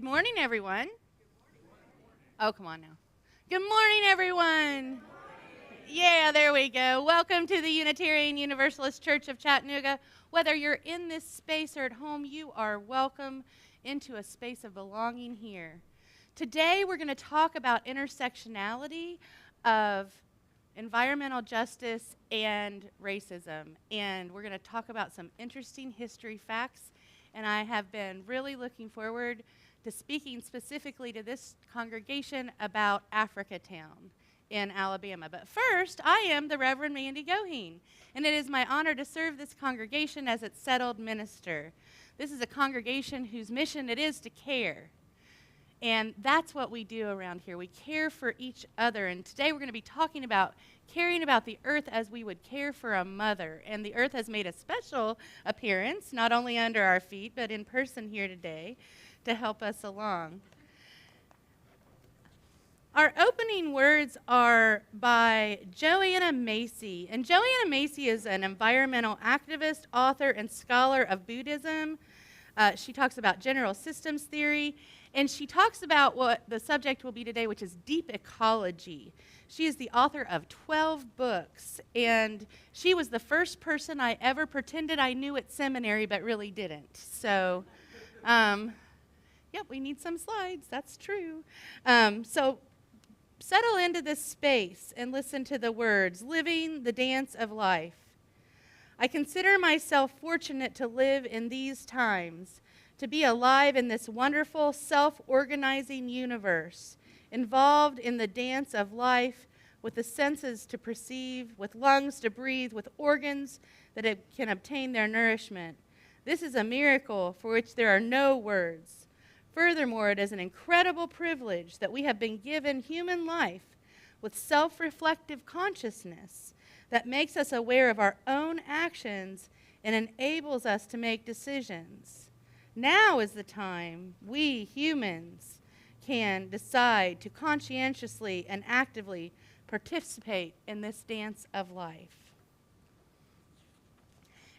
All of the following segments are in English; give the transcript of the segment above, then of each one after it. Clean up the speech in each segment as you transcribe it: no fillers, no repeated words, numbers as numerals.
Good morning, everyone. Oh, come on now. Good morning, everyone. Yeah, there we go. Welcome to the Unitarian Universalist Church of Chattanooga. Whether you're in this space or at home, you are welcome into a space of belonging here. Today, we're going to talk about intersectionality of environmental justice and racism. And we're going to talk about some interesting history facts. And I have been really looking forward to speaking specifically to this congregation about Africatown in Alabama. But first, I am the Reverend Mandy Goheen, and it is my honor to serve this congregation as its settled minister. This is a congregation whose mission it is to care. And that's what we do around here. We care for each other. And today we're going to be talking about caring about the earth as we would care for a mother. And the earth has made a special appearance, not only under our feet, but in person here today to help us along. Our opening words are by Joanna Macy. And Joanna Macy is an environmental activist, author, and scholar of Buddhism. She talks about general systems theory. And she talks about what the subject will be today, which is deep ecology. She is the author of 12 books, and she was the first person I ever pretended I knew at seminary, but really didn't. So, yep, we need some slides. That's true. So settle into this space and listen to the words, living the dance of life. I consider myself fortunate to live in these times, to be alive in this wonderful, self-organizing universe, involved in the dance of life, with the senses to perceive, with lungs to breathe, with organs that can obtain their nourishment. This is a miracle for which there are no words. Furthermore, it is an incredible privilege that we have been given human life with self-reflective consciousness that makes us aware of our own actions and enables us to make decisions. Now is the time we humans can decide to conscientiously and actively participate in this dance of life.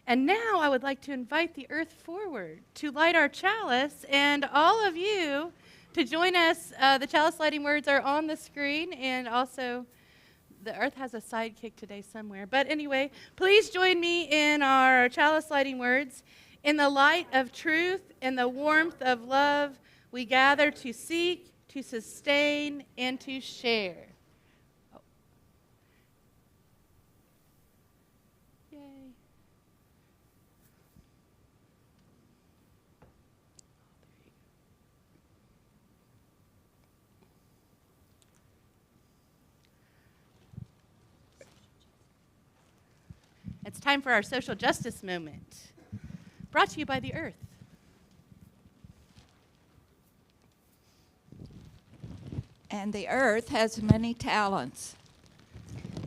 And now I would like to invite the earth forward to light our chalice, and all of you to join us. The chalice lighting words are on the screen, and also the earth has a sidekick today somewhere. But anyway, please join me in our chalice lighting words. In the light of truth and the warmth of love, we gather to seek, to sustain, and to share. Oh. Yay. It's time for our social justice moment. Brought to you by the earth. And the earth has many talents.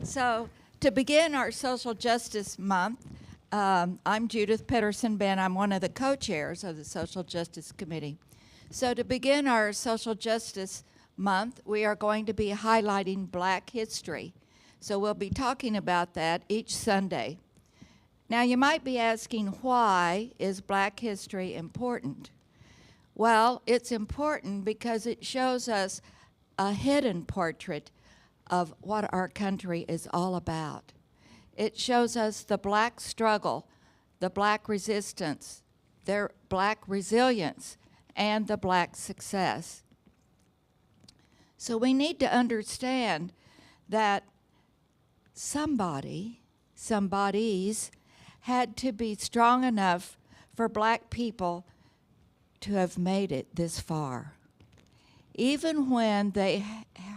So to begin our social justice month, I'm Judith Pedersen-Ben. I'm one of the co-chairs of the Social Justice Committee. So to begin our social justice month, we are going to be highlighting Black history. So we'll be talking about that each Sunday. Now, you might be asking, why is Black history important? Well, it's important because it shows us a hidden portrait of what our country is all about. It shows us the Black struggle, the Black resistance, their Black resilience, and the Black success. So we need to understand that somebodies, had to be strong enough for Black people to have made it this far. Even when they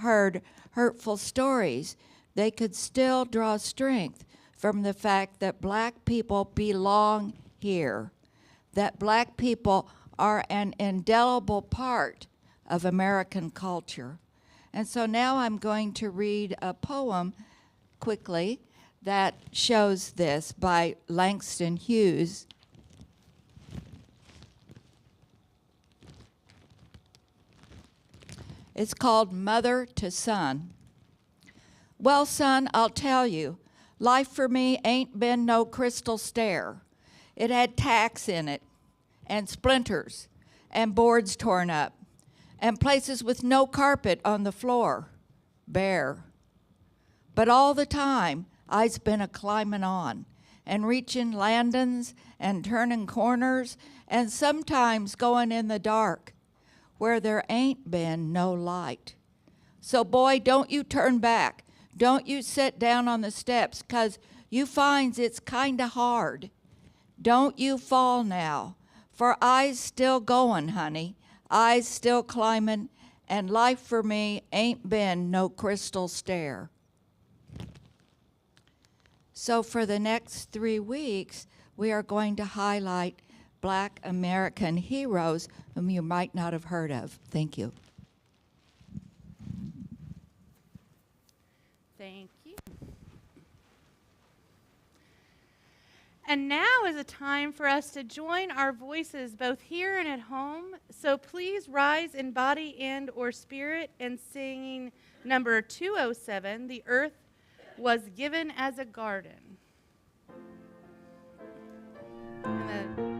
heard hurtful stories, they could still draw strength from the fact that Black people belong here, that Black people are an indelible part of American culture. And so now I'm going to read a poem quickly that shows this by Langston Hughes. It's called Mother to Son. Well, son, I'll tell you, life for me ain't been no crystal stair. It had tacks in it, and splinters, and boards torn up, and places with no carpet on the floor, bare. But all the time, I's been a climbing on and reaching landings and turning corners and sometimes going in the dark where there ain't been no light. So boy, don't you turn back. Don't you sit down on the steps, 'cause you finds it's kinda hard. Don't you fall now, for I's still going, honey. I's still climbing, and life for me ain't been no crystal stair. So for the next 3 weeks, we are going to highlight Black American heroes whom you might not have heard of. Thank you. Thank you. And now is a time for us to join our voices both here and at home. So please rise in body and or spirit in singing number 207, The Earth Was Given as a Garden. And then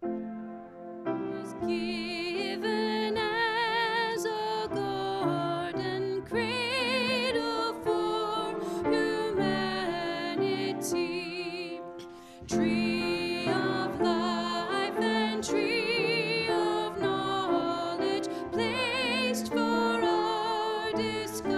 Was given as a garden cradle for humanity, tree of life and tree of knowledge, placed for our discovery.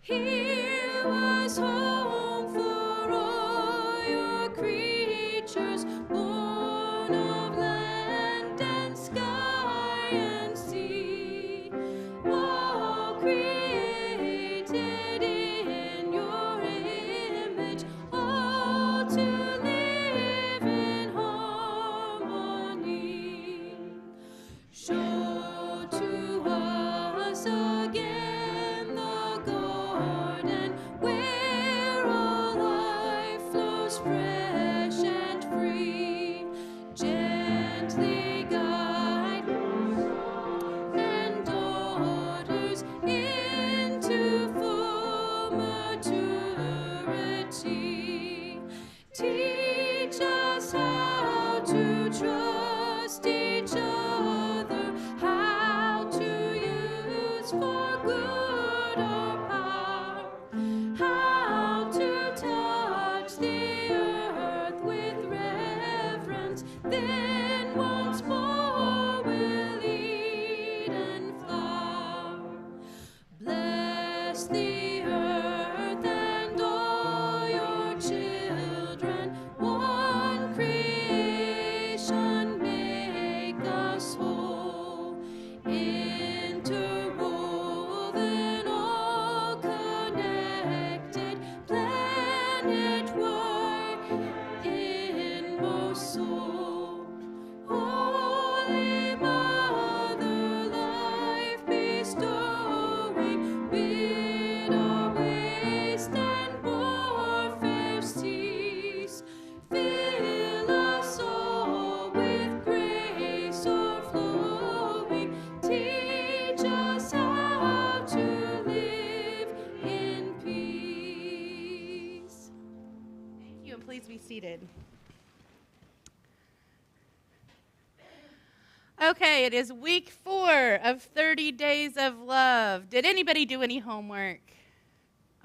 Here was home for all your creatures, born of land and sky and sea, all created in your image, all to live in harmony. Show to us again the garden where all life flows fresh and free. Gently guide and daughters into full maturity. Teach us how to trust each other, how to use for good our power, how to touch the earth with reverence. Then once more we'll eat and flower. Bless the earth and all your children. One creation make us whole. Interwoven, all connected, planet-wide, inmost soul. Holy Mother, life bestowing, bid our waste and warfare cease. Fill us all with grace o'erflowing. Teach us how to live in peace. thank you, and please be seated. Okay, it is week 4 of 30 Days of Love. Did anybody do any homework?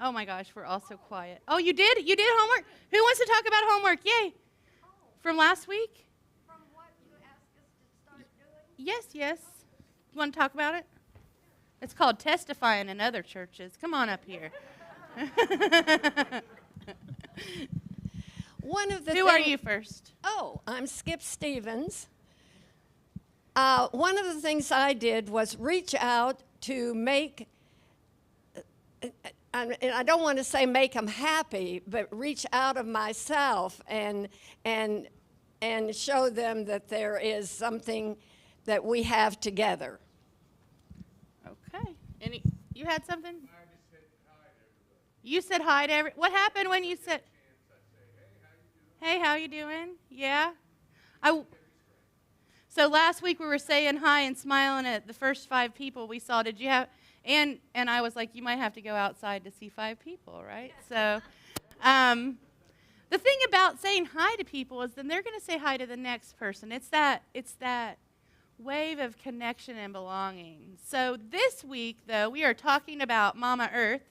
Oh my gosh, we're all so quiet. Oh, you did? You did homework? Who wants to talk about homework? Yay. From last week? From what you asked us to start doing? Yes, yes. You want to talk about it? It's called testifying in other churches. Come on up here. One of the Who are you first? Oh, I'm Skip Stevens. One of the things I did was reach out to make, and I don't want to say make them happy, but reach out of myself and show them that there is something that we have together. Okay. You had something? I just said hi to everybody. You said hi to everybody. What happened when you said? Hey, how you doing? Yeah. So last week we were saying hi and smiling at the first 5 people we saw. Did you have? And I was like, you might have to go outside to see 5 people, right? So, the The thing about saying hi to people is then they're going to say hi to the next person. It's that wave of connection and belonging. So this week, though, we are talking about Mama Earth,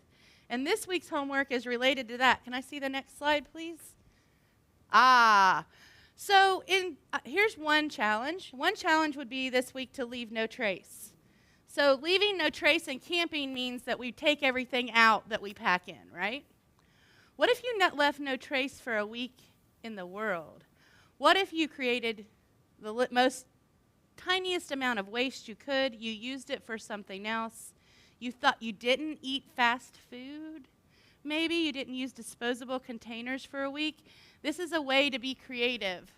and this week's homework is related to that. Can I see the next slide, please? So here's one challenge. One challenge would be this week to leave no trace. So leaving no trace in camping means that we take everything out that we pack in, right? What if you left no trace for a week in the world? What if you created the most tiniest amount of waste you could, you used it for something else, you thought you didn't eat fast food, maybe you didn't use disposable containers for a week? This is a way to be creative.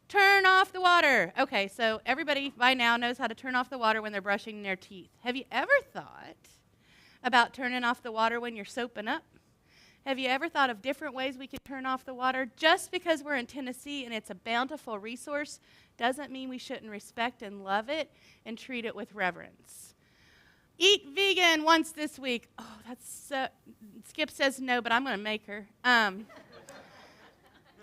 Turn off the water. Okay, so everybody by now knows how to turn off the water when they're brushing their teeth. Have you ever thought about turning off the water when you're soaping up? Have you ever thought of different ways we could turn off the water? Just because we're in Tennessee and it's a bountiful resource doesn't mean we shouldn't respect and love it and treat it with reverence. Eat vegan once this week. Oh, that's so... Skip says no, but I'm going to make her.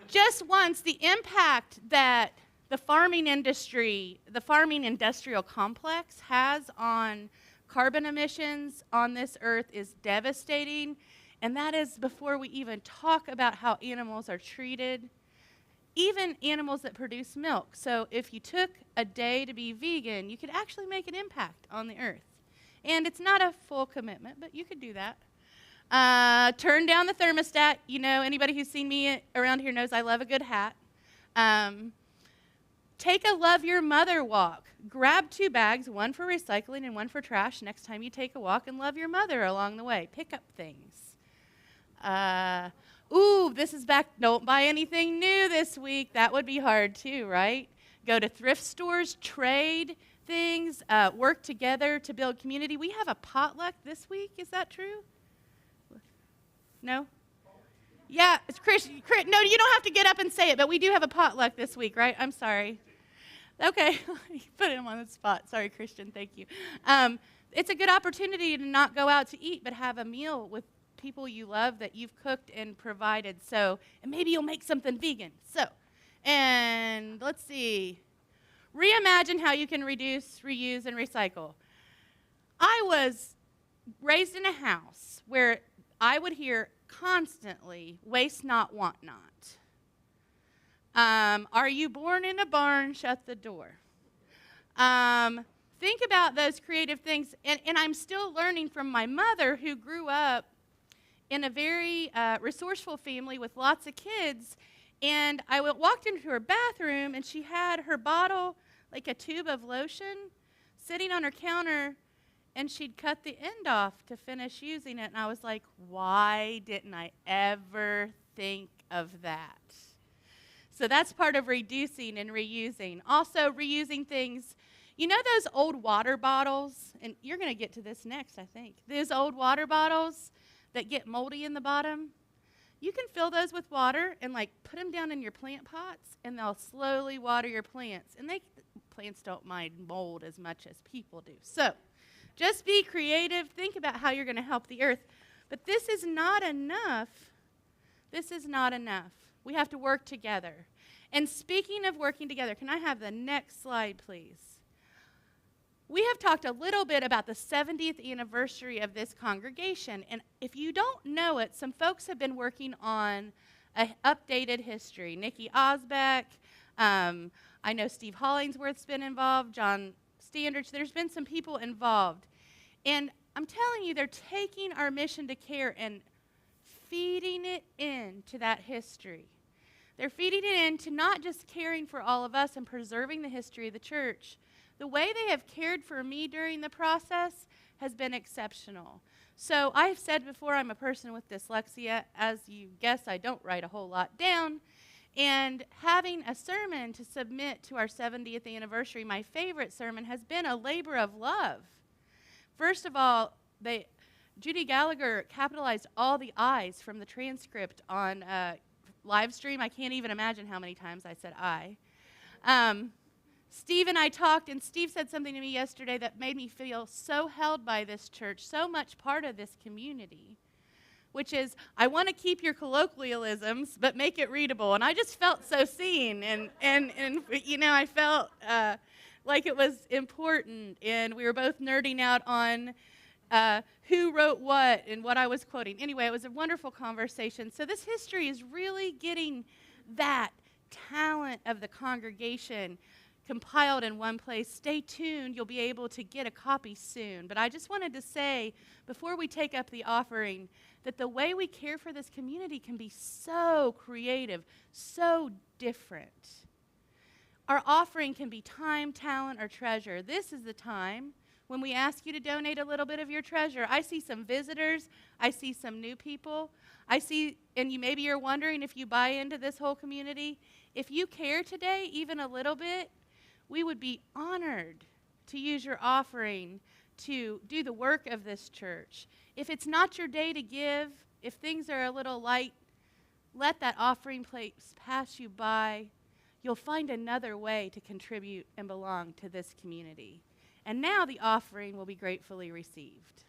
Just once, the impact that the farming industry, the farming industrial complex has on carbon emissions on this earth is devastating. And that is before we even talk about how animals are treated, even animals that produce milk. So if you took a day to be vegan, you could actually make an impact on the earth. And it's not a full commitment, but you could do that. Turn down the thermostat. You know, anybody who's seen me around here knows I love a good hat. Take a Love Your Mother walk. Grab 2 bags, one for recycling and one for trash, next time you take a walk, and love your mother along the way. Pick up things. This is back. Don't buy anything new this week. That would be hard too, right? Go to thrift stores, trade things, work together to build community. We have a potluck this week. Is that true? No? Yeah, it's Chris. No, you don't have to get up and say it, but we do have a potluck this week, right? I'm sorry. Okay, put him on the spot. Sorry, Christian. Thank you. It's a good opportunity to not go out to eat, but have a meal with people you love that you've cooked and provided. So, and maybe you'll make something vegan. So, and let's see. Reimagine how you can reduce, reuse, and recycle. I was raised in a house where I would hear constantly, waste not, want not. Are you born in a barn? Shut the door. Think about those creative things. And I'm still learning from my mother, who grew up in a very resourceful family with lots of kids. And I walked into her bathroom, and she had her bottle, like a tube of lotion, sitting on her counter, and she'd cut the end off to finish using it. And I was like, why didn't I ever think of that? So that's part of reducing and reusing. Also, reusing things. You know those old water bottles? And you're going to get to this next, I think. Those old water bottles that get moldy in the bottom? You can fill those with water and put them down in your plant pots, and they'll slowly water your plants. And plants don't mind mold as much as people do. So just be creative. Think about how you're going to help the earth. But this is not enough. This is not enough. We have to work together. And speaking of working together, can I have the next slide, please? We have talked a little bit about the 70th anniversary of this congregation. And if you don't know it, some folks have been working on an updated history. Nikki Osbeck, I know Steve Hollingsworth's been involved, John Standridge. There's been some people involved. And I'm telling you, they're taking our mission to care and feeding it into that history. They're feeding it into not just caring for all of us and preserving the history of the church. The way they have cared for me during the process has been exceptional. So I've said before, I'm a person with dyslexia. As you guess, I don't write a whole lot down. And having a sermon to submit to our 70th anniversary, my favorite sermon, has been a labor of love. First of all, Judy Gallagher capitalized all the I's from the transcript on live stream. I can't even imagine how many times I said I. Steve and I talked, and Steve said something to me yesterday that made me feel so held by this church, so much part of this community. which is, I want to keep your colloquialisms, but make it readable. And I just felt so seen, and you know, I felt like it was important, and we were both nerding out on who wrote what and what I was quoting. Anyway, it was a wonderful conversation. So this history is really getting that talent of the congregation compiled in one place. Stay tuned. You'll be able to get a copy soon. But I just wanted to say, before we take up the offering, that the way we care for this community can be so creative, so different. Our offering can be time, talent, or treasure. This is the time when we ask you to donate a little bit of your treasure. I see some visitors. I see some new people. I see, and maybe you're wondering if you buy into this whole community. If you care today, even a little bit, we would be honored to use your offering to do the work of this church. If it's not your day to give, if things are a little light, let that offering plate pass you by. You'll find another way to contribute and belong to this community. And now the offering will be gratefully received.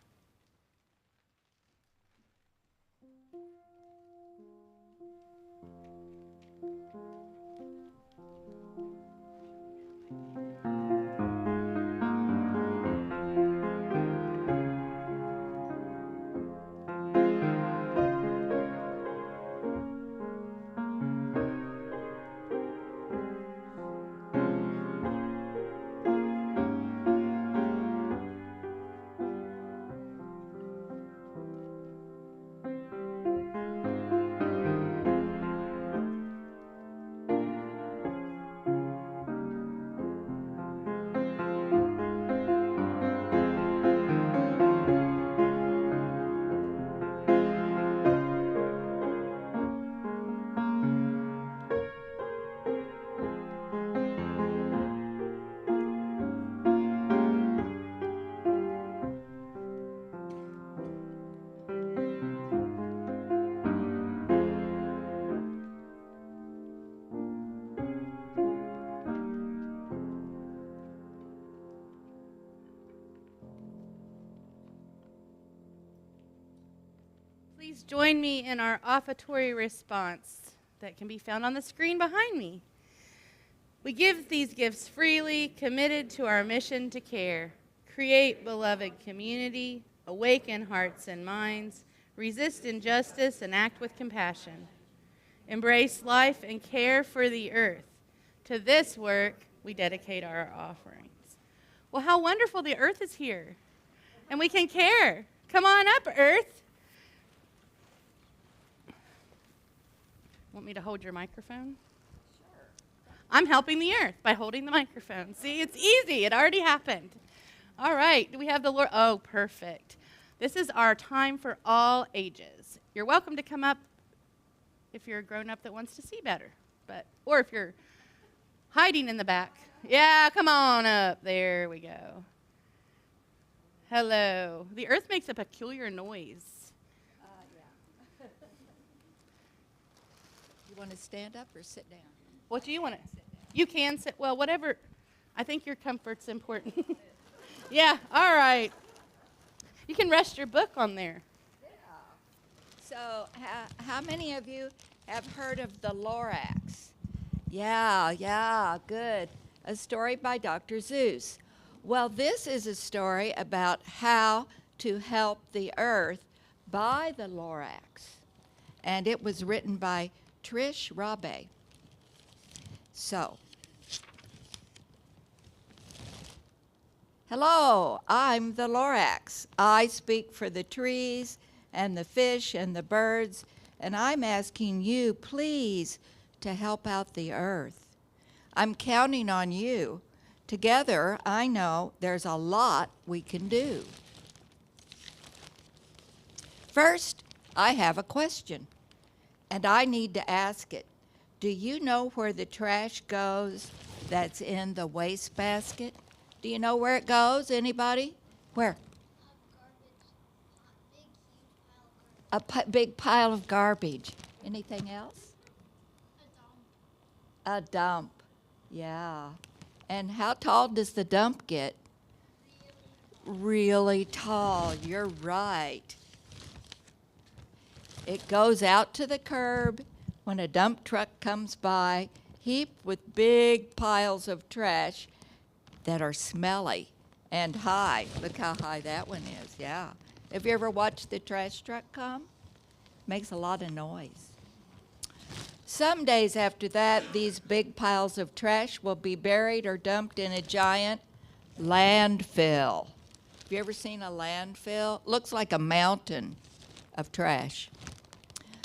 Please join me in our offertory response that can be found on the screen behind me. We give these gifts freely, committed to our mission to care, create beloved community, awaken hearts and minds, resist injustice and act with compassion, embrace life and care for the earth. To this work, we dedicate our offerings. Well, how wonderful the earth is here, and we can care. Come on up, earth. Want me to hold your microphone? Sure. I'm helping the earth by holding the microphone. See, it's easy. It already happened. All right. Do we have the Lord? Oh, perfect. This is our time for all ages. You're welcome to come up if you're a grown-up that wants to see better, or if you're hiding in the back. Yeah, come on up. There we go. Hello. The earth makes a peculiar noise. You want to stand up or sit down? What do you want to? You can sit. Well, whatever. I think your comfort's important. Yeah. All right. You can rest your book on there. Yeah. So, how many of you have heard of the Lorax? Yeah, good. A story by Dr. Seuss. Well, this is a story about how to help the earth by the Lorax. And it was written by Trish Rabe. So, hello, I'm the Lorax. I speak for the trees and the fish and the birds, and I'm asking you, please, to help out the earth. I'm counting on you. Together, I know there's a lot we can do. First, I have a question, and I need to ask it. Do you know where the trash goes that's in the wastebasket? Do you know where it goes? Anybody? Where? A big pile of garbage. Anything else? A dump. Yeah. And how tall does the dump get? Really tall. You're right. It goes out to the curb when a dump truck comes by, heaped with big piles of trash that are smelly and high. Look how high that one is, yeah. Have you ever watched the trash truck come? Makes a lot of noise. Some days after that, these big piles of trash will be buried or dumped in a giant landfill. Have you ever seen a landfill? Looks like a mountain of trash.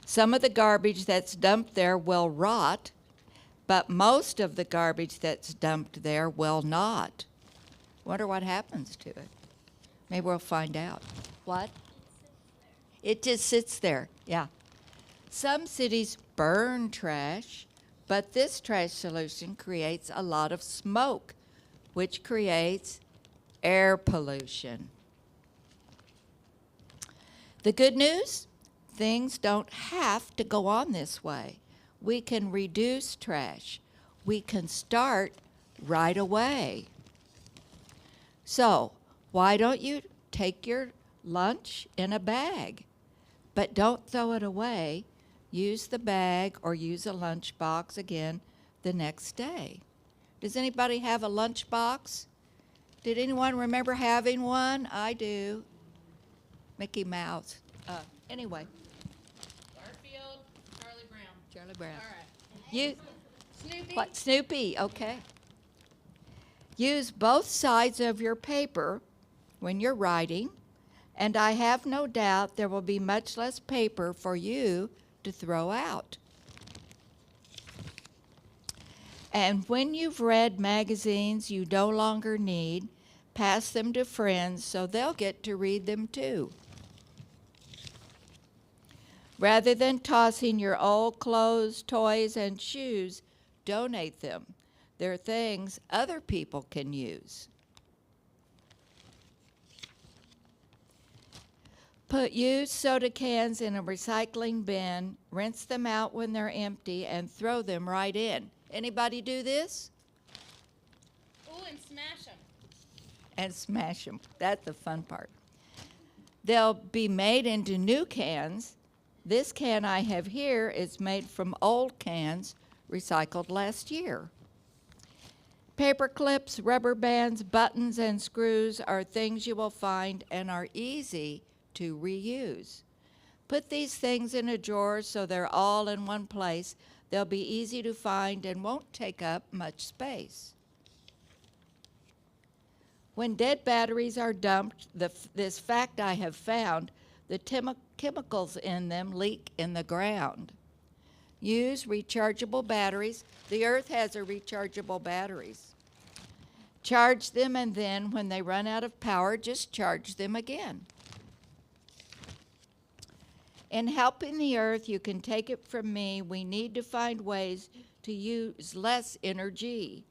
Some of the garbage that's dumped there will rot, but most of the garbage that's dumped there will not. Wonder what happens to it. Maybe we'll find out. What? It just sits there, yeah. Some cities burn trash, but this trash solution creates a lot of smoke, which creates air pollution. The good news? Things don't have to go on this way. We can reduce trash. We can start right away. So, why don't you take your lunch in a bag? But don't throw it away. Use the bag or use a lunch box again the next day. Does anybody have a lunch box? Did anyone remember having one? I do. Mickey Mouse. Anyway. Garfield, Charlie Brown. Charlie Brown. All right. You, Snoopy. what, Snoopy, okay. Use both sides of your paper when you're writing, and I have no doubt there will be much less paper for you to throw out. And when you've read magazines you no longer need, pass them to friends so they'll get to read them too. Rather than tossing your old clothes, toys, and shoes, donate them. They're things other people can use. Put used soda cans in a recycling bin, rinse them out when they're empty, and throw them right in. Anybody do this? Ooh, and smash them. And smash them. That's the fun part. They'll be made into new cans. This can I have here is made from old cans recycled last year. Paper clips, rubber bands, buttons, and screws are things you will find and are easy to reuse. Put these things in a drawer so they're all in one place. They'll be easy to find and won't take up much space. When dead batteries are dumped, this fact I have found, the chemicals in them leak in the ground. Use rechargeable batteries. The earth has a rechargeable batteries. Charge them, and then when they run out of power, just charge them again. In helping the earth, you can take it from me, we need to find ways to use less energy.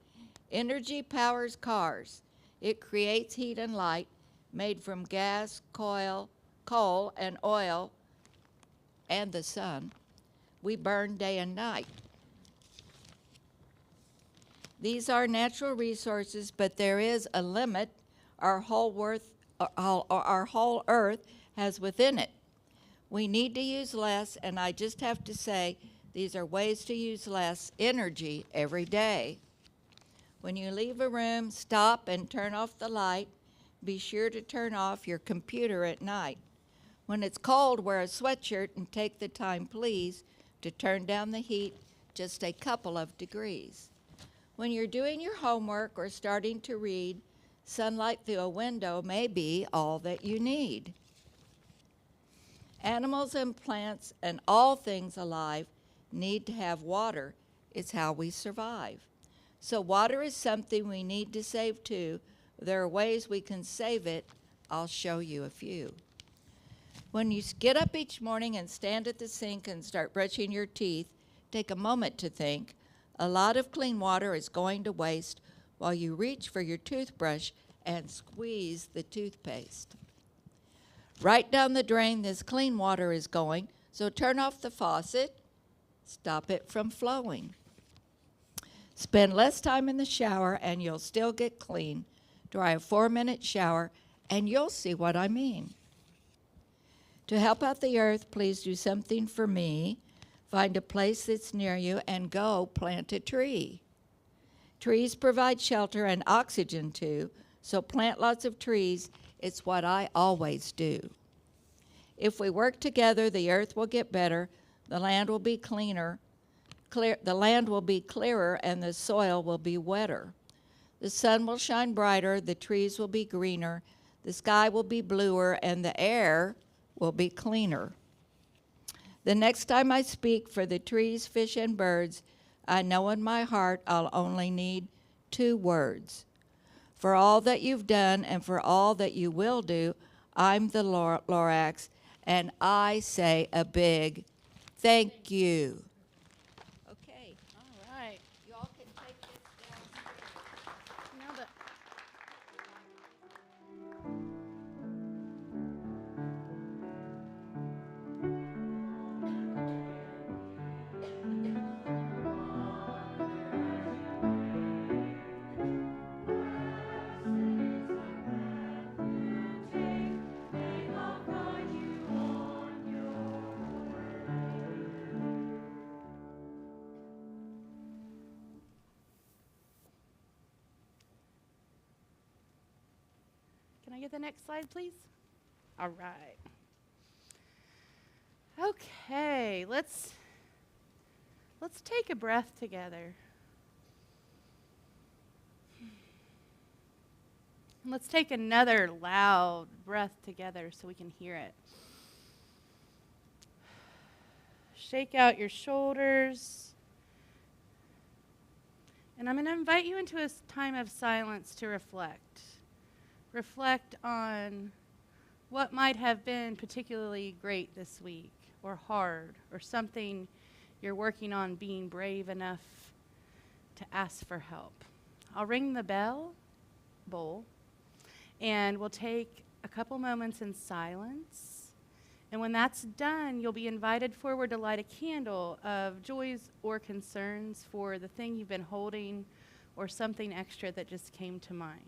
Energy powers cars. It creates heat and light made from gas, coal, and oil, and the sun. We burn day and night. These are natural resources, but there is a limit our whole earth has within it. We need to use less, and I just have to say, these are ways to use less energy every day. When you leave a room, stop and turn off the light. Be sure to turn off your computer at night. When it's cold, wear a sweatshirt and take the time, please, to turn down the heat just a couple of degrees. When you're doing your homework or starting to read, sunlight through a window may be all that you need. Animals and plants and all things alive need to have water. It's how we survive. So water is something we need to save too. There are ways we can save it. I'll show you a few. When you get up each morning and stand at the sink and start brushing your teeth, take a moment to think. A lot of clean water is going to waste while you reach for your toothbrush and squeeze the toothpaste. Right down the drain this clean water is going, so turn off the faucet, stop it from flowing. Spend less time in the shower and you'll still get clean. Try a 4-minute shower and you'll see what I mean. To help out the earth, please do something for me. Find a place that's near you and go plant a tree. Trees provide shelter and oxygen too, so plant lots of trees. It's what I always do. If we work together, the earth will get better, the land will be cleaner, the land will be clearer, and the soil will be wetter. The sun will shine brighter, the trees will be greener, the sky will be bluer, and the air will be cleaner. The next time I speak for the trees, fish, and birds, I know in my heart I'll only need 2 words. For all that you've done and for all that you will do, I'm the Lorax, and I say a big thank you. Okay, All right. you all can take this downstairs. Now that Can I get the next slide, please? All right. Okay, let's take a breath together. And let's take another loud breath together so we can hear it. Shake out your shoulders. And I'm going to invite you into a time of silence to reflect. Reflect on what might have been particularly great this week, or hard, or something you're working on being brave enough to ask for help. I'll ring the bowl, and we'll take a couple moments in silence. And when that's done, you'll be invited forward to light a candle of joys or concerns for the thing you've been holding or something extra that just came to mind.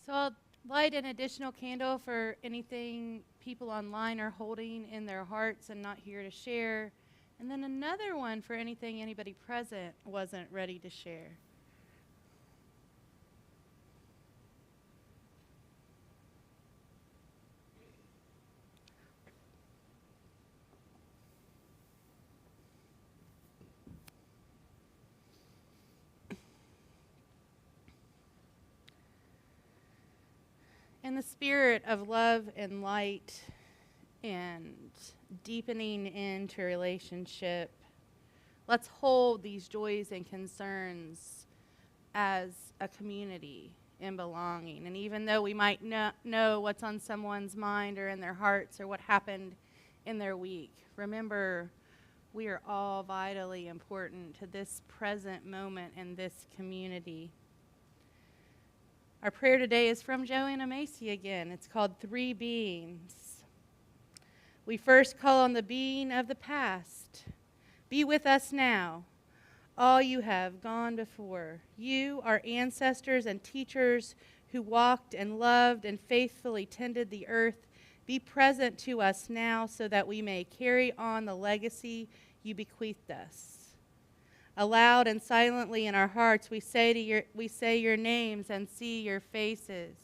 So I'll light an additional candle for anything people online are holding in their hearts and not here to share. And then another one for anything anybody present wasn't ready to share. In the spirit of love and light and deepening into relationship, let's hold these joys and concerns as a community in belonging. And even though we might not know what's on someone's mind or in their hearts or what happened in their week, remember we are all vitally important to this present moment in this community. Our prayer today is from Joanna Macy again. It's called Three Beings. We first call on the being of the past. Be with us now, all you have gone before. You, our ancestors and teachers who walked and loved and faithfully tended the earth, be present to us now so that we may carry on the legacy you bequeathed us. Aloud and silently in our hearts, we say your names and see your faces.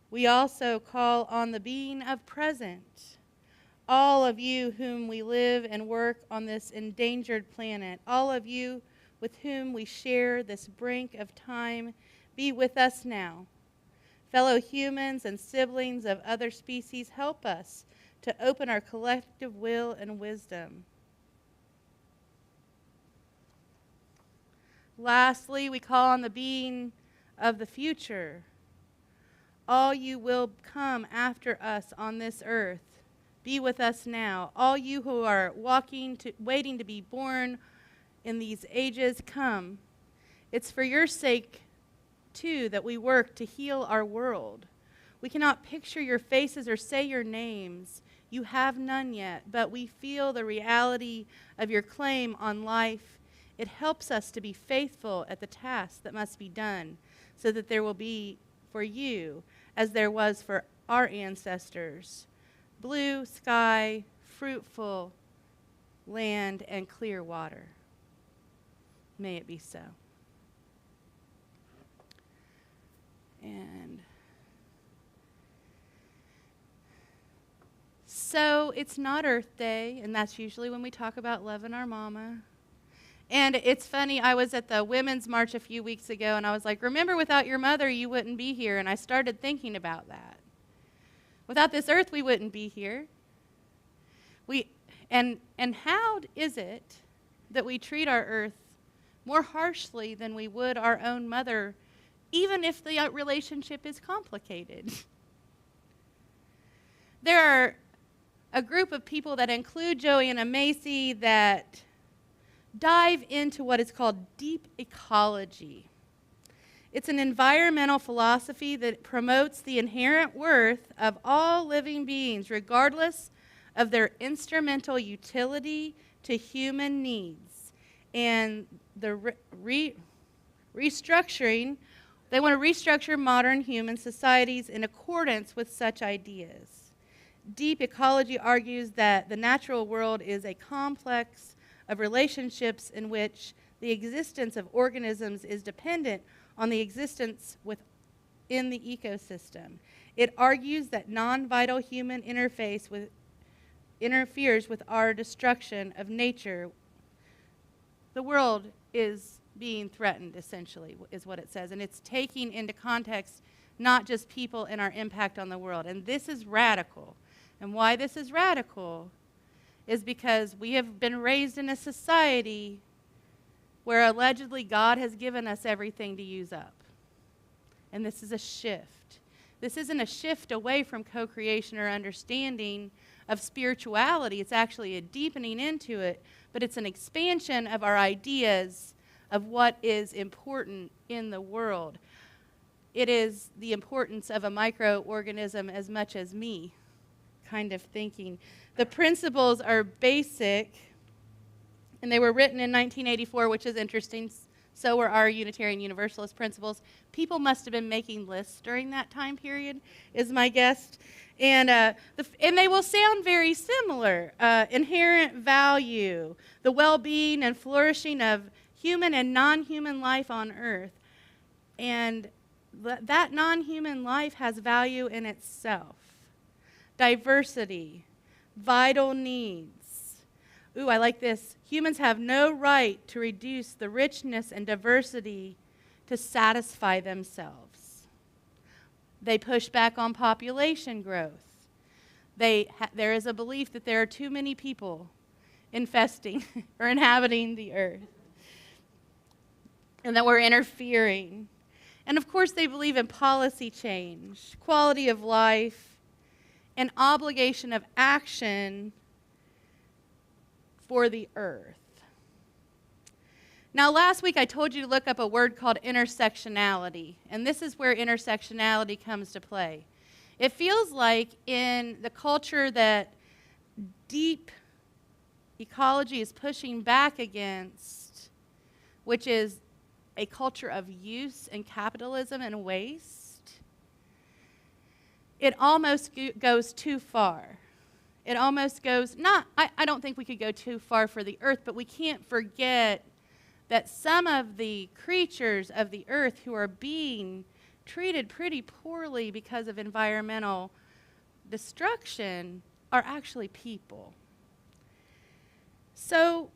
We also call on the being of present, all of you whom we live and work on this endangered planet, all of you with whom we share this brink of time, be with us now. Fellow humans and siblings of other species, help us to open our collective will and wisdom. Lastly, we call on the being of the future. All you will come after us on this earth, be with us now. All you who are waiting to be born in these ages, come. It's for your sake, too, that we work to heal our world. We cannot picture your faces or say your names. You have none yet, but we feel the reality of your claim on life. It helps us to be faithful at the task that must be done, so that there will be for you, as there was for our ancestors, blue sky, fruitful land, and clear water. May it be so. And so it's not Earth Day, and that's usually when we talk about loving our mama. And it's funny, I was at the Women's March a few weeks ago, and I was like, remember, without your mother, you wouldn't be here. And I started thinking about that. Without this earth, we wouldn't be here. And how is it that we treat our earth more harshly than we would our own mother, even if the relationship is complicated? There are a group of people that include Joanna Macy that dive into what is called deep ecology. It's an environmental philosophy that promotes the inherent worth of all living beings, regardless of their instrumental utility to human needs. And the restructuring, they want to restructure modern human societies in accordance with such ideas. Deep ecology argues that the natural world is a complex of relationships in which the existence of organisms is dependent on the existence within the ecosystem. It argues that non-vital human interferes with our destruction of nature. The world is being threatened, essentially, is what it says. And it's taking into context not just people and our impact on the world. And this is radical. And why this is radical is because we have been raised in a society where allegedly God has given us everything to use up. And this is a shift. This isn't a shift away from co-creation or understanding of spirituality. It's actually a deepening into it, but it's an expansion of our ideas of what is important in the world. It is the importance of a microorganism as much as me kind of thinking. The principles are basic, and they were written in 1984, which is interesting. So were our Unitarian Universalist principles. People must have been making lists during that time period, is my guess. And, and they will sound very similar. Inherent value, the well-being and flourishing of human and non-human life on earth. And that non-human life has value in itself. Diversity, vital needs. Ooh, I like this. Humans have no right to reduce the richness and diversity to satisfy themselves. They push back on population growth. There is a belief that there are too many people infesting or inhabiting the earth, and that we're interfering. And of course, they believe in policy change, quality of life, and obligation of action for the earth. Now, last week I told you to look up a word called intersectionality, and this is where intersectionality comes to play. It feels like in the culture that deep ecology is pushing back against, which is a culture of use and capitalism and waste, it almost goes too far. It almost goes, I don't think we could go too far for the earth, but we can't forget that some of the creatures of the earth who are being treated pretty poorly because of environmental destruction are actually people. So,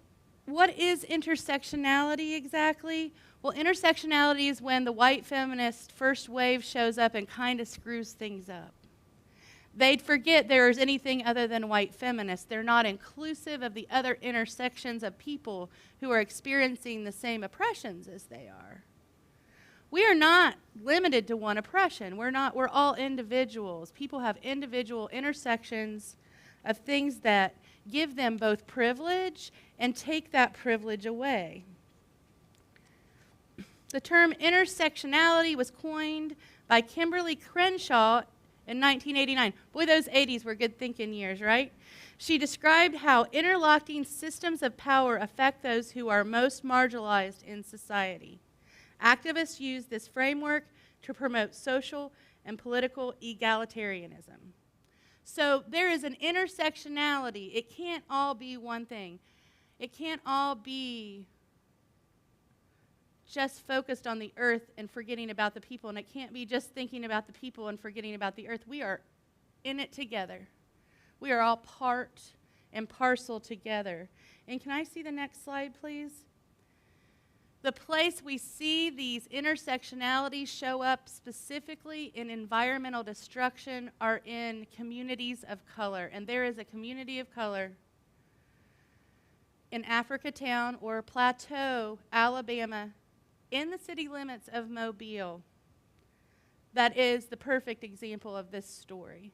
what is intersectionality exactly? Well, intersectionality is when the white feminist first wave shows up and kind of screws things up. They'd forget there is anything other than white feminists. They're not inclusive of the other intersections of people who are experiencing the same oppressions as they are. We are not limited to one oppression. We're all individuals. People have individual intersections of things that give them both privilege and take that privilege away. The term intersectionality was coined by Kimberly Crenshaw in 1989. Boy, those 80s were good thinking years, right? She described how interlocking systems of power affect those who are most marginalized in society. Activists use this framework to promote social and political egalitarianism. So there is an intersectionality. It can't all be one thing. It can't all be just focused on the earth and forgetting about the people, and it can't be just thinking about the people and forgetting about the earth. We are in it together. We are all part and parcel together. And can I see the next slide, please? The place we see these intersectionalities show up specifically in environmental destruction are in communities of color. And there is a community of color in Africatown or Plateau, Alabama, in the city limits of Mobile, that is the perfect example of this story.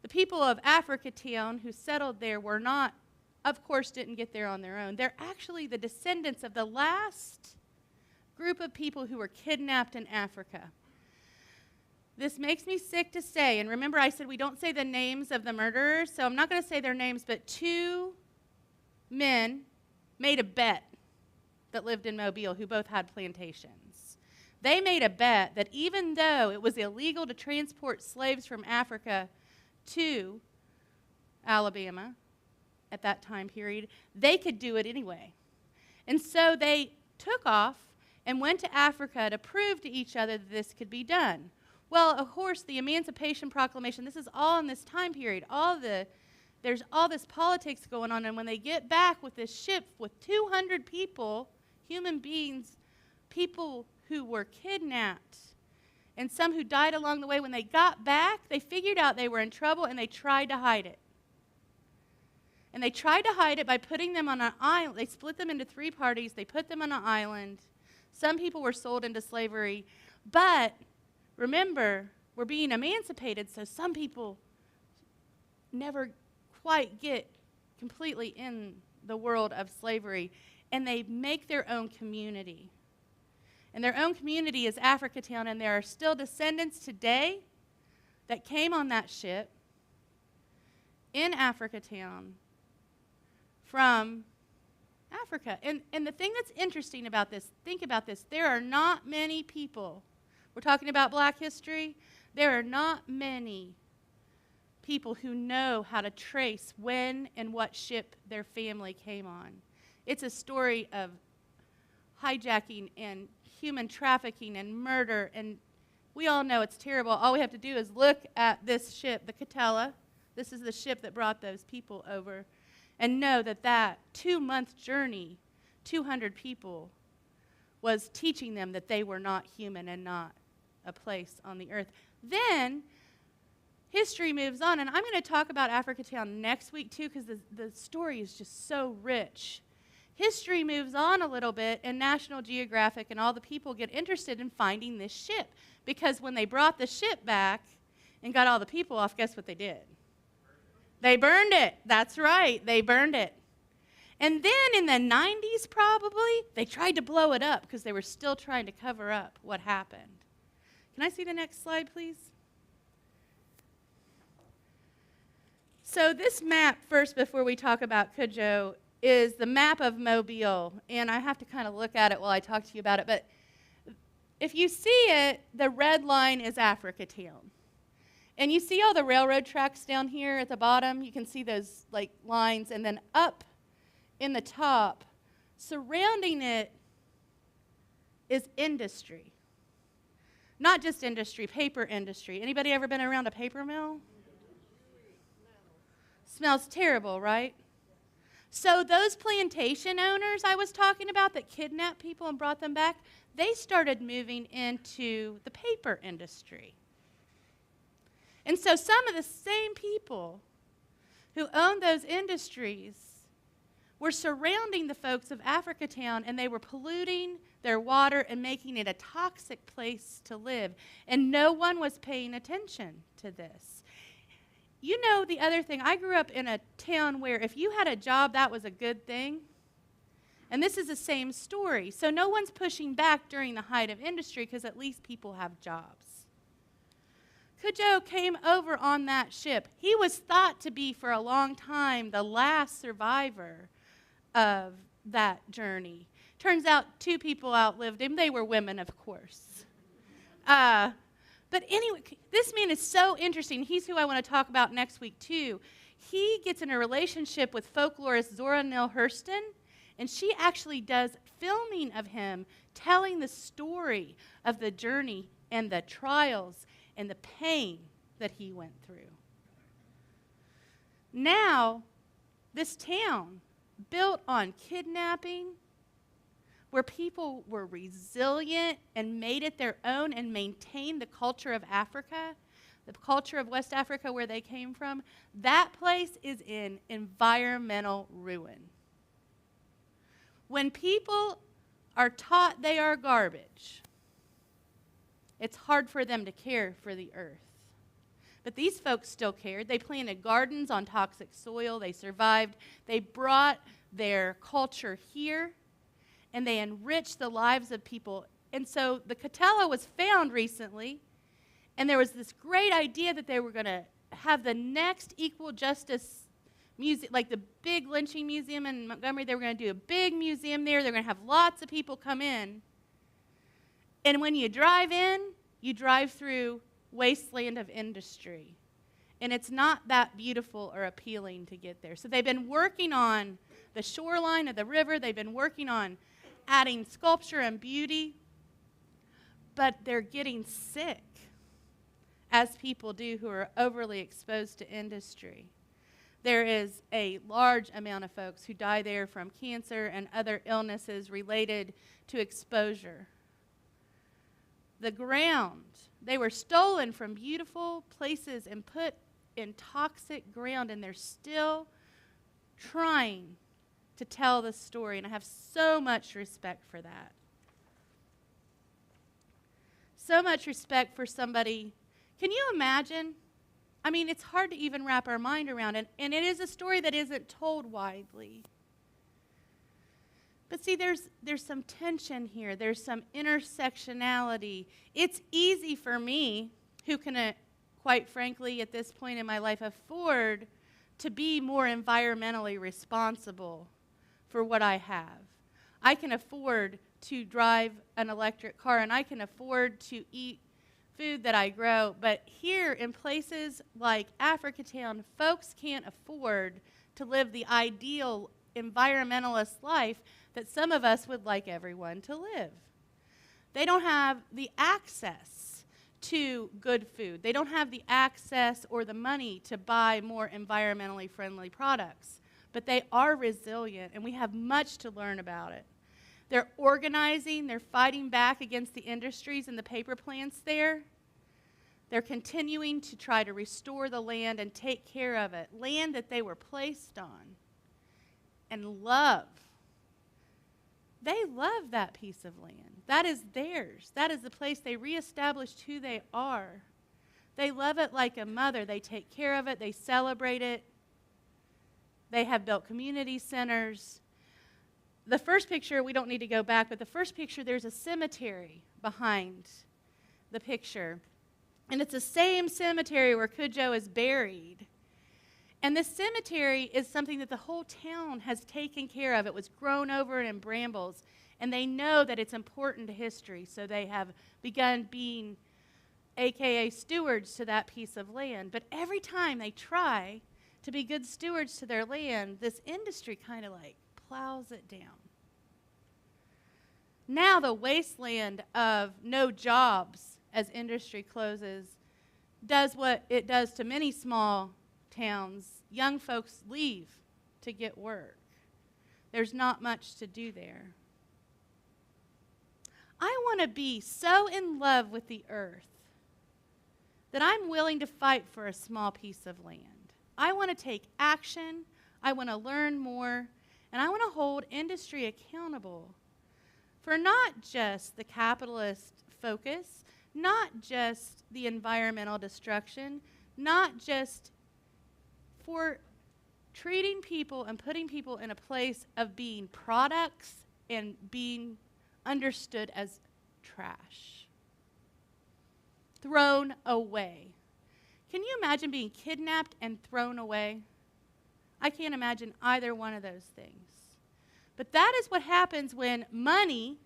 The people of Africatown who settled there were not, of course, didn't get there on their own. They're actually the descendants of the last group of people who were kidnapped in Africa. This makes me sick to say, and remember I said we don't say the names of the murderers, so I'm not going to say their names, but two men made a bet that lived in Mobile who both had plantations. They made a bet that even though it was illegal to transport slaves from Africa to Alabama at that time period, they could do it anyway. And so they took off and went to Africa to prove to each other that this could be done. Well, of course, the Emancipation Proclamation, this is all in this time period. There's all this politics going on, and when they get back with this ship with 200 people, human beings, people who were kidnapped, and some who died along the way, when they got back, they figured out they were in trouble, and they tried to hide it. And they tried to hide it by putting them on an island. They split them into three parties. They put them on an island. Some people were sold into slavery. But remember, we're being emancipated, so some people never quite get completely in the world of slavery. And they make their own community. And their own community is Africatown, and there are still descendants today that came on that ship in Africatown from Africa. And the thing that's interesting about this, think about this, there are not many people, we're talking about black history, there are not many people who know how to trace when and what ship their family came on. It's a story of hijacking and human trafficking and murder, and we all know it's terrible. All we have to do is look at this ship, the Catella. This is the ship that brought those people over, and know that that 2-month journey, 200 people, was teaching them that they were not human and not a place on the earth. Then history moves on, and I'm going to talk about Africatown next week too, because the story is just so rich. History moves on a little bit, and National Geographic and all the people get interested in finding this ship, because when they brought the ship back and got all the people off, guess what they did? They burned it. That's right, they burned it. And then in the 90s probably, they tried to blow it up because they were still trying to cover up what happened. Can I see the next slide, please? So this map, first, before we talk about Cudjoe, is the map of Mobile. And I have to kind of look at it while I talk to you about it. But if you see it, the red line is Africatown. And you see all the railroad tracks down here at the bottom? You can see those like lines. And then up in the top, surrounding it is industry. Not just industry, paper industry. Anybody ever been around a paper mill? Smells terrible, right? So those plantation owners I was talking about that kidnapped people and brought them back, they started moving into the paper industry. And so some of the same people who owned those industries were surrounding the folks of Africatown, and they were polluting their water and making it a toxic place to live. And no one was paying attention to this. You know, the other thing, I grew up in a town where if you had a job, that was a good thing. And this is the same story. So no one's pushing back during the height of industry because at least people have jobs. Cudjoe came over on that ship. He was thought to be, for a long time, the last survivor of that journey. Turns out 2 people outlived him. They were women, of course. But anyway, this man is so interesting. He's who I want to talk about next week, too. He gets in a relationship with folklorist Zora Neale Hurston, and she actually does filming of him telling the story of the journey and the trials and the pain that he went through. Now, this town, built on kidnapping, where people were resilient and made it their own and maintained the culture of Africa, the culture of West Africa where they came from, that place is in environmental ruin. When people are taught they are garbage, it's hard for them to care for the earth. But these folks still cared. They planted gardens on toxic soil. They survived. They brought their culture here, and they enriched the lives of people. And so the Catella was found recently, and there was this great idea that they were going to have the next equal justice museum, like the big lynching museum in Montgomery. They were going to do a big museum there. They're going to have lots of people come in. And when you drive in, you drive through wasteland of industry. And it's not that beautiful or appealing to get there. So they've been working on the shoreline of the river. They've been working on adding sculpture and beauty. But they're getting sick, as people do who are overly exposed to industry. There is a large amount of folks who die there from cancer and other illnesses related to exposure. The ground, they were stolen from beautiful places and put in toxic ground, and they're still trying to tell the story, and I have so much respect for that. So much respect for somebody. Can you imagine? I mean, it's hard to even wrap our mind around it, and it is a story that isn't told widely. But see, there's some tension here. There's some intersectionality. It's easy for me, who can, quite frankly, at this point in my life, afford to be more environmentally responsible. for what I have. I can afford to drive an electric car, and I can afford to eat food that I grow. But here in places like Africatown, folks can't afford to live the ideal environmentalist life that some of us would like everyone to live. They don't have the access to good food. They don't have the access or the money to buy more environmentally friendly products. But they are resilient, and we have much to learn about it. They're organizing, they're fighting back against the industries and the paper plants there. They're continuing to try to restore the land and take care of it, land that they were placed on and love. They love that piece of land. That is theirs. That is the place they reestablished who they are. They love it like a mother. They take care of it. They celebrate it. They have built community centers. The first picture, we don't need to go back, but the first picture, there's a cemetery behind the picture. And it's the same cemetery where Cudjoe is buried. And this cemetery is something that the whole town has taken care of. It was grown over in brambles, and they know that it's important to history, so they have begun being AKA stewards to that piece of land. But every time they try to be good stewards to their land, this industry kind of like plows it down. Now the wasteland of no jobs as industry closes does what it does to many small towns. Young folks leave to get work. There's not much to do there. I want to be so in love with the earth that I'm willing to fight for a small piece of land. I want to take action. I want to learn more. And I want to hold industry accountable for not just the capitalist focus, not just the environmental destruction, not just for treating people and putting people in a place of being products and being understood as trash. Thrown away. Can you imagine being kidnapped and thrown away? I can't imagine either one of those things. But that is what happens when money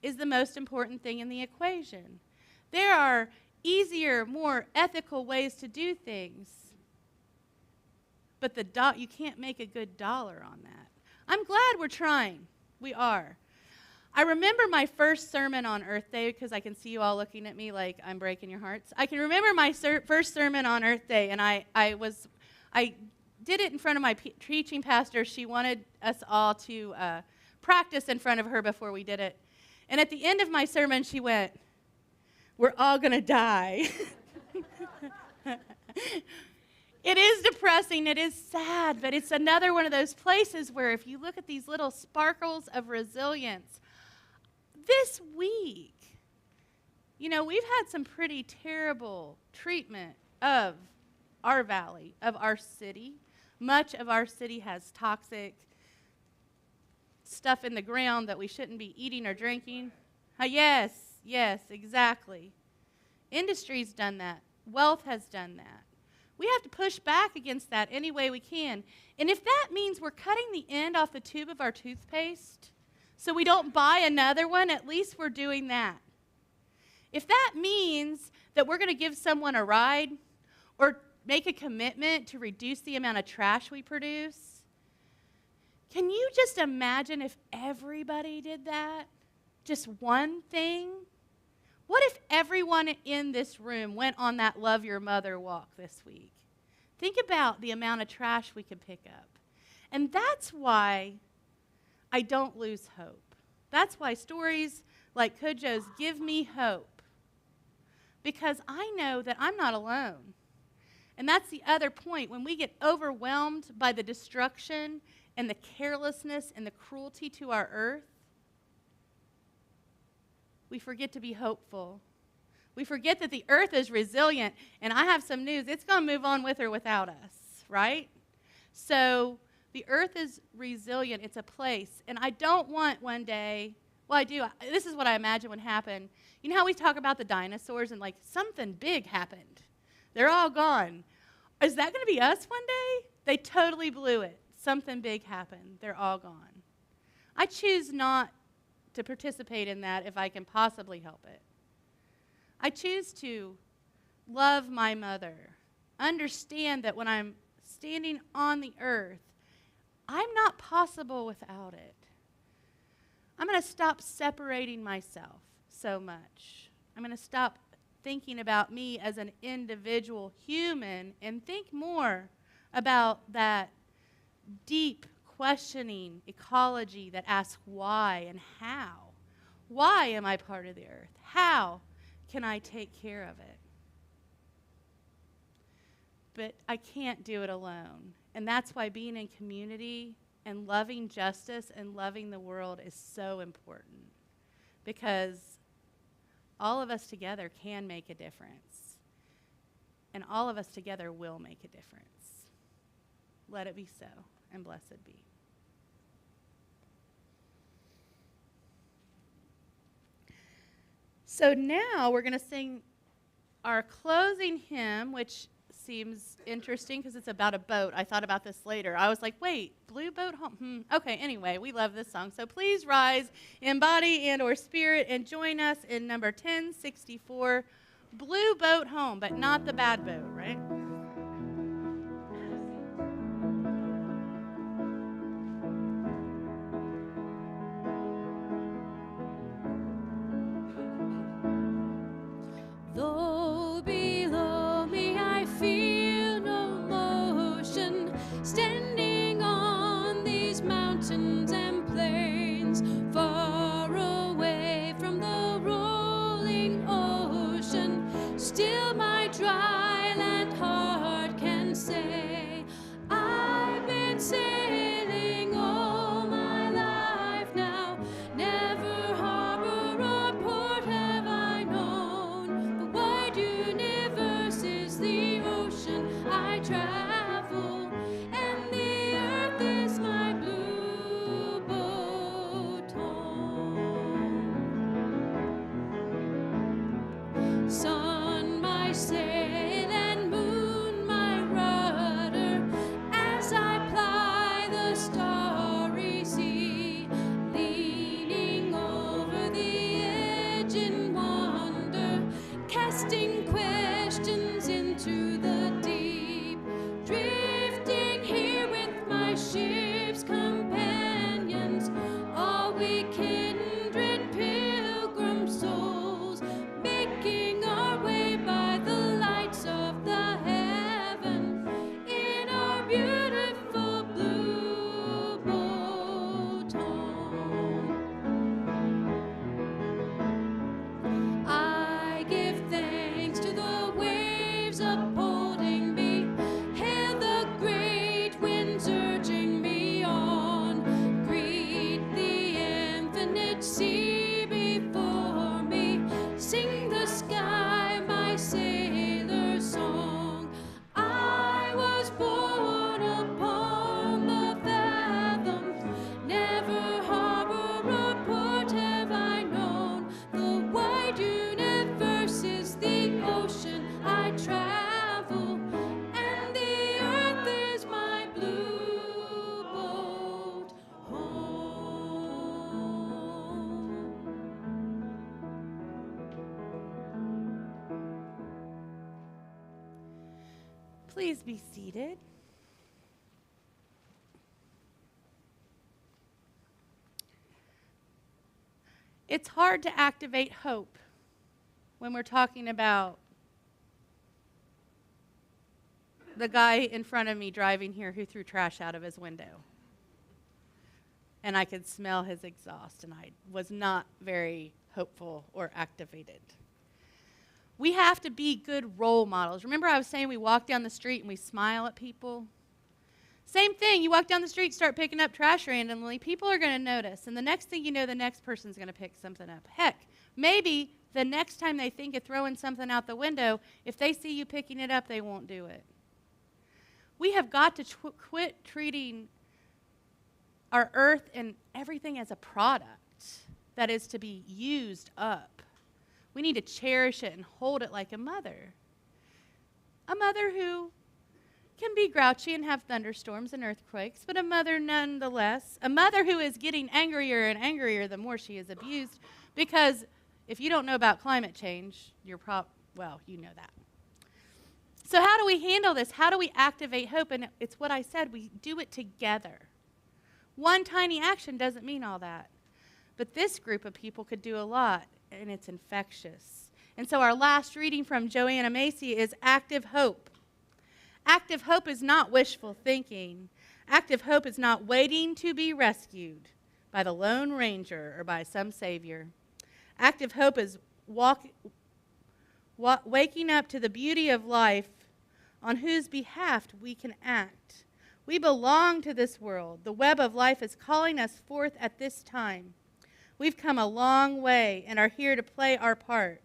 is the most important thing in the equation. There are easier, more ethical ways to do things, but you can't make a good dollar on that. I'm glad we're trying. We are. I remember my first sermon on Earth Day, because I can see you all looking at me like I'm breaking your hearts. I can remember my first sermon on Earth Day, and I did it in front of my preaching pastor. She wanted us all to practice in front of her before we did it. And at the end of my sermon, she went, "We're all going to die." It is depressing, it is sad, but it's another one of those places where if you look at these little sparkles of resilience, this week, we've had some pretty terrible treatment of our valley, of our city. Much of our city has toxic stuff in the ground that we shouldn't be eating or drinking. Yes, exactly. Industry's done that. Wealth has done that. We have to push back against that any way we can. And if that means we're cutting the end off the tube of our toothpaste so we don't buy another one, at least we're doing that. If that means that we're going to give someone a ride or make a commitment to reduce the amount of trash we produce, can you just imagine if everybody did that? Just one thing? What if everyone in this room went on that Love Your Mother walk this week? Think about the amount of trash we could pick up. And that's why I don't lose hope. That's why stories like Cudjoe's give me hope. Because I know that I'm not alone. And that's the other point. When we get overwhelmed by the destruction and the carelessness and the cruelty to our earth, we forget to be hopeful. We forget that the earth is resilient, and I have some news. It's going to move on with or without us, right? So the earth is resilient. It's a place, and I don't want one day, well, I do. This is what I imagine would happen. You know how we talk about the dinosaurs and like something big happened. They're all gone. Is that going to be us one day? They totally blew it. something big happened. They're all gone. I choose not to participate in that if I can possibly help it. I choose to love my mother, understand that when I'm standing on the earth, I'm not possible without it. I'm going to stop separating myself so much. I'm going to stop thinking about me as an individual human and think more about that deep questioning ecology that asks why and how. Why am I part of the earth? How can I take care of it? But I can't do it alone. And that's why being in community and loving justice and loving the world is so important. Because all of us together can make a difference. And all of us together will make a difference. Let it be so, and blessed be. So now we're going to sing our closing hymn, which seems interesting because it's about a boat. I thought about this later. I was like, wait, Blue Boat Home? Okay, anyway, we love this song. So please rise in body and or spirit and join us in number 1064, Blue Boat Home, but not the bad boat, right? Though below me I feel no motion, standing on these mountains and plains, far away from the rolling ocean, still my dry land heart can say, I've been sailing all my life now, never harbor or port have I known. The wide universe is the ocean I travel, and the earth is my blue boat home. Sun, my sail, and moon, my rudder, as I ply the starry sea, leaning over the edge in wonder, casting questions into the deep, drifting here with my ship's companions, all we kindred pilgrim souls, making our way by the lights of the heaven in our beautiful blue boat home. I give thanks to the waves upholding me, hail the great winds urging me on, greet the infinite sea before me, sing the sky my sailor's song. I was born upon the fathoms, never harbor or port have I known. The wide universe is the ocean I travel, and the earth is my blue boat home. Please be seated. It's hard to activate hope when we're talking about the guy in front of me driving here who threw trash out of his window. And I could smell his exhaust, and I was not very hopeful or activated. We have to be good role models. Remember I was saying we walk down the street and we smile at people? Same thing. You walk down the street, start picking up trash randomly, people are going to notice. And the next thing you know, the next person's going to pick something up. Heck, maybe the next time they think of throwing something out the window, if they see you picking it up, they won't do it. We have got to quit treating our earth and everything as a product that is to be used up. We need to cherish it and hold it like a mother. A mother who can be grouchy and have thunderstorms and earthquakes, but a mother nonetheless. A mother who is getting angrier and angrier the more she is abused, because if you don't know about climate change, well, you know that. So how do we handle this? How do we activate hope? And it's what I said, we do it together. One tiny action doesn't mean all that. But this group of people could do a lot, and it's infectious. And so our last reading from Joanna Macy is active hope. Active hope is not wishful thinking. Active hope is not waiting to be rescued by the Lone Ranger or by some savior. Active hope is waking up to the beauty of life on whose behalf we can act. We belong to this world. The web of life is calling us forth at this time. We've come a long way and are here to play our part.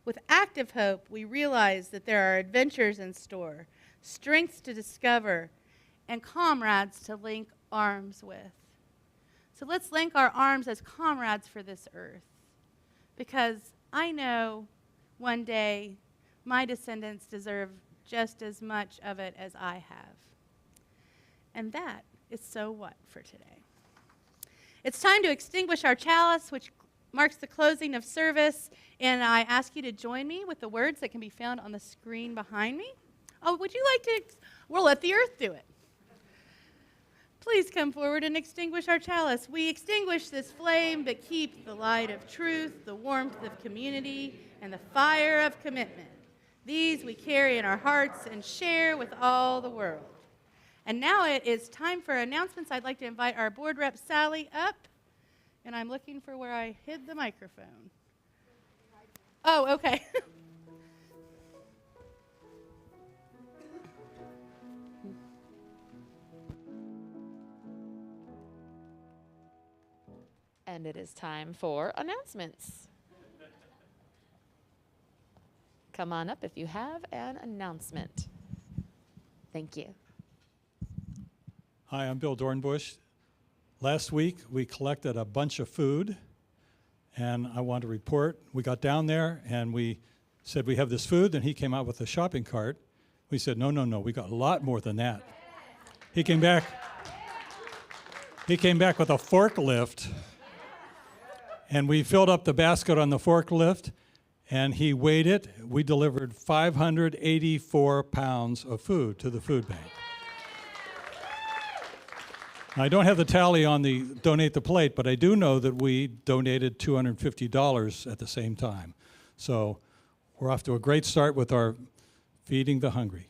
With active hope, we realize that there are adventures in store, strengths to discover, and comrades to link arms with. So let's link our arms as comrades for this earth, because I know one day my descendants deserve just as much of it as I have. And that is so what for today. It's time to extinguish our chalice, which marks the closing of service, and I ask you to join me with the words that can be found on the screen behind me. Oh, would you like to? We'll let the earth do it. Please come forward and extinguish our chalice. We extinguish this flame, but keep the light of truth, the warmth of community, and the fire of commitment. These we carry in our hearts and share with all the world. And now it is time for announcements. I'd like to invite our board rep, Sally, up. And I'm looking for where I hid the microphone. Oh, okay. And it is time for announcements. Come on up if you have an announcement. Thank you. Hi, I'm Bill Dornbush. Last week, we collected a bunch of food, and I want to report. We got down there, and we said, we have this food, and he came out with a shopping cart. We said, no, we got a lot more than that. He came back with a forklift, and we filled up the basket on the forklift, and he weighed it. We delivered 584 pounds of food to the food bank. I don't have the tally on the donate the plate, but I do know that we donated $250 at the same time. So we're off to a great start with our Feeding the Hungry.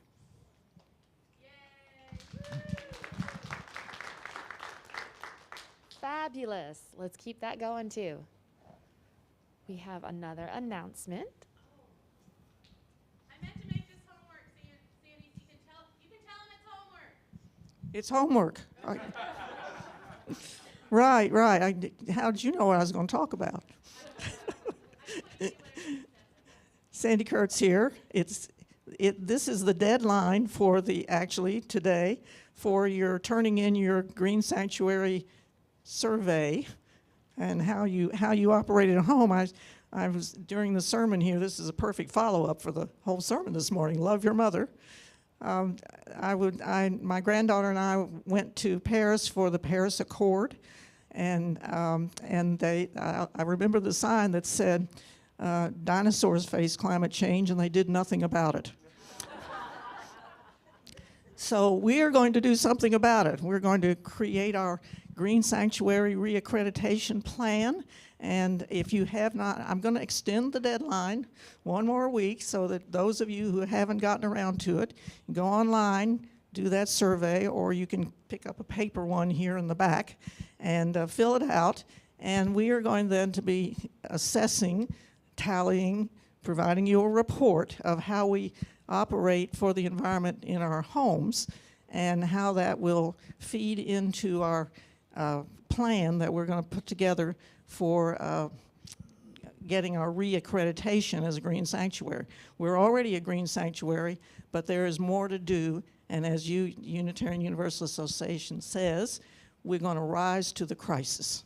Fabulous. Let's keep that going too. We have another announcement. I meant to make this homework, Sandy. You can tell him it's homework. It's homework. Right. How did you know what I was going to talk about? Sandy Kurtz here. This is the deadline for today for your turning in your Green Sanctuary survey and how you operate at home. I was during the sermon here. This is a perfect follow-up for the whole sermon this morning. Love your mother. My granddaughter and I went to Paris for the Paris Accord, and I remember the sign that said, "Dinosaurs face climate change, and they did nothing about it." So we are going to do something about it. We're going to create our Green Sanctuary reaccreditation plan. And if you have not, I'm going to extend the deadline one more week so that those of you who haven't gotten around to it, go online, do that survey, or you can pick up a paper one here in the back and fill it out. And we are going then to be assessing, tallying, providing you a report of how we operate for the environment in our homes and how that will feed into our plan that we're going to put together for getting our reaccreditation as a green sanctuary. We're already a green sanctuary, but there is more to do, and as Unitarian Universalist Association says, we're going to rise to the crisis.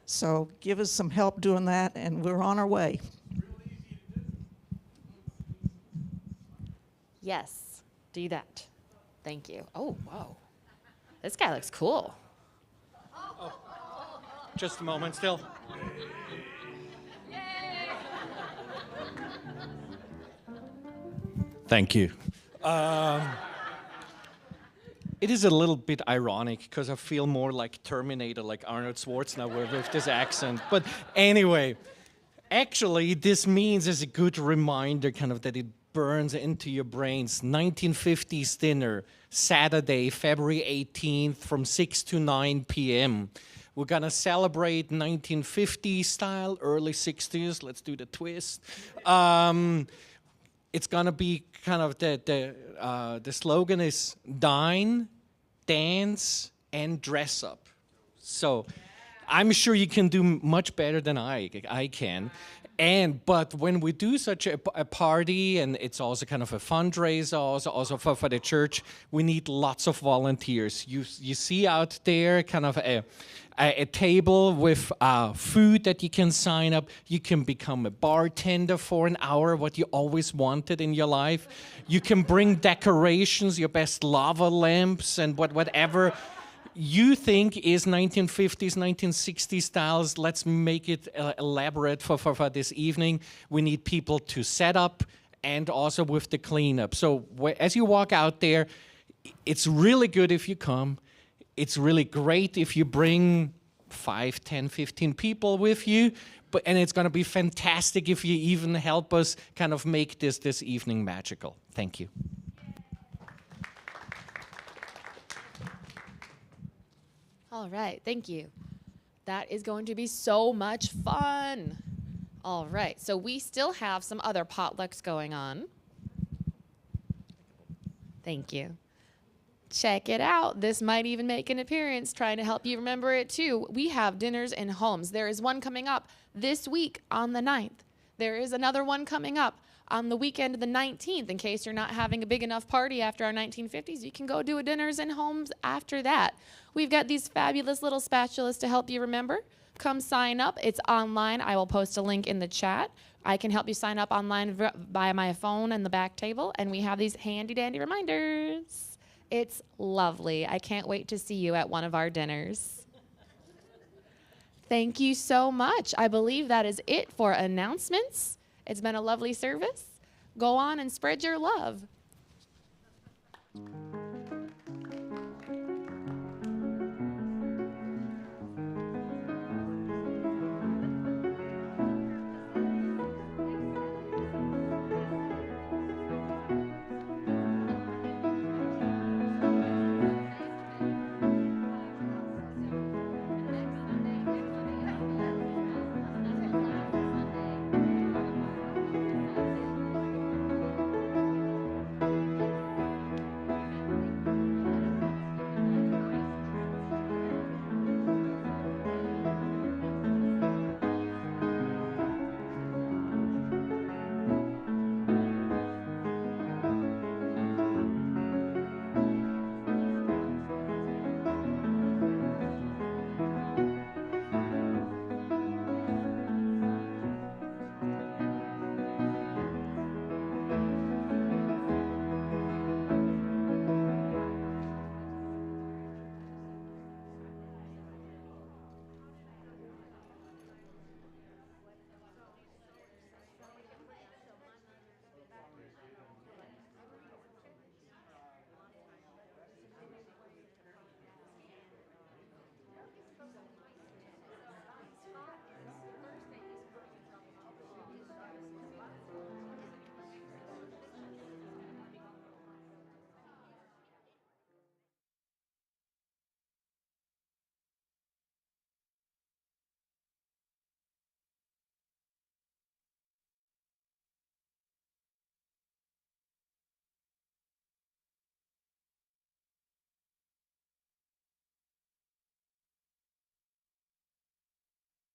So give us some help doing that, and we're on our way. Yes, do that. Thank you. Oh, whoa. This guy looks cool. Just a moment still. Thank you. It is a little bit ironic because I feel more like Terminator, like Arnold Schwarzenegger with this accent. But anyway, actually, this means as a good reminder, kind of that it burns into your brains. 1950s dinner, Saturday, February 18th, from 6 to 9 p.m. We're gonna celebrate 1950s style, early 60s. Let's do the twist. It's gonna be kind of the slogan is dine, dance, and dress up. So I'm sure you can do much better than I can. But when we do such a party, and it's also kind of a fundraiser, also for the church, we need lots of volunteers. You see out there kind of a table with food that you can sign up. You can become a bartender for an hour, what you always wanted in your life. You can bring decorations, your best lava lamps, and whatever you think is 1950s, 1960s styles. Let's make it elaborate for this evening. We need people to set up and also with the cleanup. So as you walk out there, it's really good if you come. It's really great if you bring 5, 10, 15 people with you. And it's going to be fantastic if you even help us kind of make this evening magical. Thank you. All right, thank you. That is going to be so much fun. All right, so we still have some other potlucks going on. Thank you. Check it out. This might even make an appearance, trying to help you remember it too. We have dinners in homes. There is one coming up this week on the 9th. There is another one coming up on the weekend of the 19th. In case you're not having a big enough party after our 1950s, you can go do a dinners in homes after that. We've got these fabulous little spatulas to help you remember. Come sign up. It's online. I will post a link in the chat. I can help you sign up online via my phone and the back table, and we have these handy dandy reminders. It's lovely. I can't wait to see you at one of our dinners. Thank you so much. I believe that is it for announcements. It's been a lovely service. Go on and spread your love.